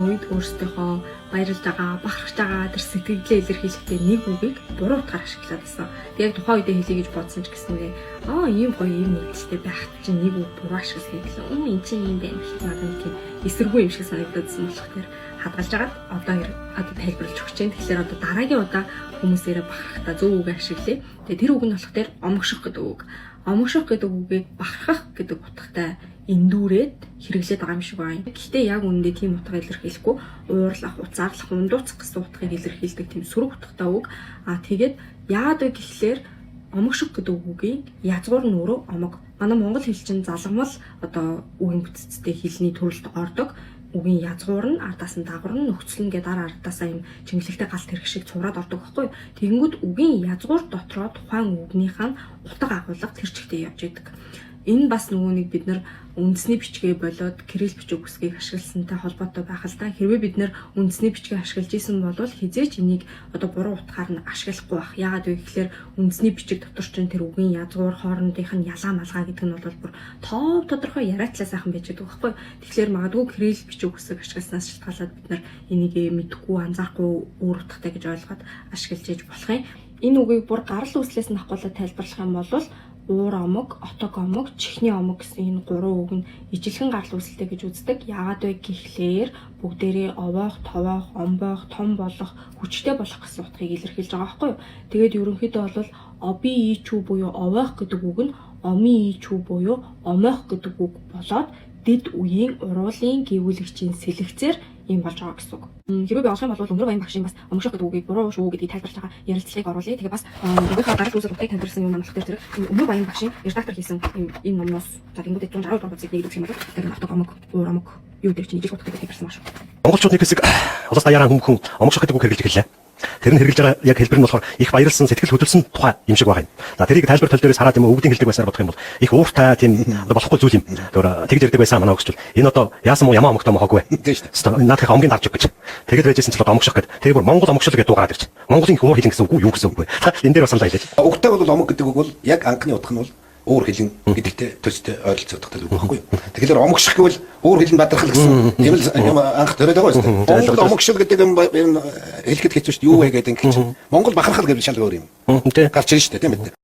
Үед өөрсдийнхөө баярлж байгаа, бахархж байгаа тэр сэтгэлдээ илэрхийлэхдээ нэг үгийг буруу утгаар ашиглаад байсан. Тэгээд тухайн үедээ хэлье гэж бодсон ч гэсэнгээ ийм гоё ийм нэгдэлтэй байхад чинь нэг үг буруу ашигласан гэсэн. Энэ чинь юм байна гэх надад тийм эсэргүй юм шиг санагдсан болох тэр хадгалж агаад одоо тайлбарлаж өгч जैन. Тэгэхээр одоо дараагийн удаа хүмүүсээрээ бахархтаа зөв үг ашиглая. Тэгээд тэр үг нь болох тэр омгших гэдэг үг. Омгших гэдэг үгийг бахархах гэдэг утгатай эндүүрээд хэрэглээд байгаа юм шиг байна. Гэхдээ яг үүндээ тийм утга илэрхийлэхгүй уурлах, уцаарлах, ундууцах гэсэн утгыг илэрхийлдэг тийм сөрөг утгатай үг. Тэгээд яагаад вэ гэхлээр омгших гэдэг үгийн язгуур нь өөрөө омог. Манай монгол хэл чинь залгамал одоо үгийн бүтцтэй хэлний төрөлд ордог. Үгийн язгуур нь ардаас нь дагвар нь нөхцөл нь гэдэг ардаасаа юм чимэглэгтэй галт хэрэг шиг цувраад ордог байхгүй. Тэгэнгүүт үгийн язгуур дотроо тухайн үгнийхээ утга агуулга тэр чигтээ явж идэг. Энэ бас нөгөө нэг бид нар үндэсний бичгээ болоод кирилл бичиг үсгийг ашигласантай холбоотой байх л да. Хэрвээ бид нар үндэсний бичгээ ашиглаж исэн бол хизээч энийг одоо буруу утгаар нь ашиглахгүй байх. Яагаад вэ гэхээр үндэсний бичиг дотор ч тэр үгийн язгуур хоорондынх нь ялгаа малгай гэдэг нь бол бүр тодорхой яриатлаа сайхан байж байгаа байхгүй. Тэгэхээр магадгүй кирилл бичиг үсэг ашигласнаас шалтгаалаад бид нар энийг мэдэхгүй анзаарахгүй өөр утгатай гэж ойлгоод ашиглаж иж болох юм. Энэ үгийг бүр гарал үүслээс нь авахгүйгээр тайлбарлах юм бол уур омог, отог омог, чихний омог гэсэн энэ гурван үг нь ижилхэн гарал үүсэлтэй гэж үздэг. Яагаад вэ гэхлээр бүгдээрээ овоох, товоох, омбоох, том болох, хүчтэй болох гэсэн утгыг илэрхийлж байгаа байхгүй юу? Тэгээд ерөнхийдөө бол оби ичүү буюу овоох гэдэг үг нь оми ичүү буюу омоох гэдэг үг болоод дэд үеийн уруулын гівүүлэгчийн сэлэгцээр юм болж байгаа гэсэн үг. Хэрвээ би олох юм бол Өндөр Баян багшийн бас омгших гэдэг үгийг буруу шүү гэдгийг тайлбарлаж байгаа ярилцлагыг оруулъя. Тэгээ бас өөрийнхөө гарал үүсэл утгыг тайлбарласан юм амлах дээр Өндөр Баян багшийн редактор хийсэн энэ номноос за тэнгууд 160 дугаар бүлгийг нэгдэх юм бол тэр автог омог, уур омог юу дээр чинь ижил утгатай тайлбарласан маш шүү. Монголчууд нэг хэсэг улс даяараа хүн омгших гэдэг үг хэрэглэж эхэллээ. Тэр нь хэрэглэж байгаа яг хэлбэр нь болохоор их баярлсан, сэтгэл хөдлөсөн тухай юм шиг байгаа юм. За тэрийг тайлбар тал дээрээс хараад юм өвгдийн хэлдэг байсаар бодох юм бол их ууртай тийм болохгүй зүйл юм. Тэр тэгж ярьдаг байсан манай өгсчл. Энэ одоо яасан мó ямаа омогтой мохоогүй. Тийм шүү дээ. Наадах омгийн дарж гэж. Тэгээд байжсэн ч л омгших гэдэг. Тэгээ бүр Монгол омгшил гэдэг дуугараад ирж. Монголын их уур хэлэн гэсэн үг юу гэсэн үг вэ? Энэ дээр бас саналаа хэлээч. Угтай бол омог гэдэг үг бол яг анхны утга нь бол уур хэлэн гэдэгтэй төстэй ойролцоодох үг байхгүй юу? Тэгэхээр омогших гэвэл уур хэлэн бадрахал гэсэн тийм л юм анх төрөөд байгаа шүү дээ. Монгол омогшил гэдэг юм хэлэхэд хэцүү шүү дээ. Юу вэ гэдэг ингээд чинь Монгол бахархал гэвэл шал өөр юм. Гарч ирж шүү дээ тийм ээ.